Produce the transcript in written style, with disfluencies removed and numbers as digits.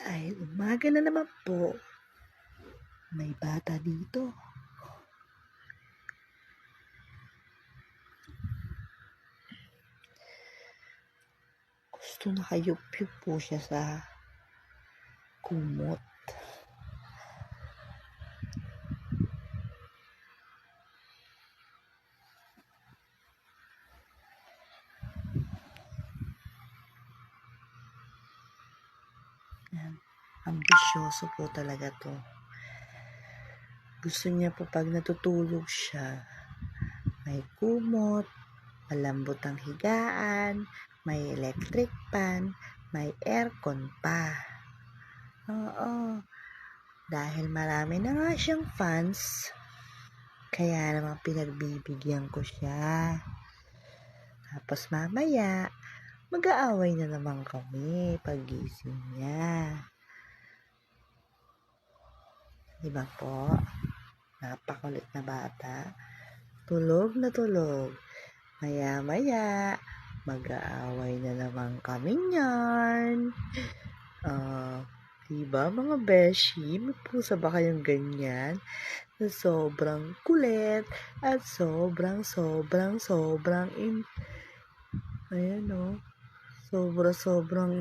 Dahil umaga na naman po, may bata dito. Gusto nakayup-yup po siya sa kumot. Ambisyoso po talaga to. Gusto niya po pag natutulog siya, may kumot, malambot ang higaan, may electric fan, may aircon pa. Oo. Dahil marami na nga siyang fans, kaya naman pinagbibigyan ko siya. Tapos mamaya, mag-aaway na naman kami pag-gising niya. Diba po? Napakulit na bata. Tulog na tulog. Maya-maya, mag-aaway na naman kami niyan. Diba mga beshi? May pusa ba kayong ganyan? Na sobrang kulit at sobrang ayan o. Sobrang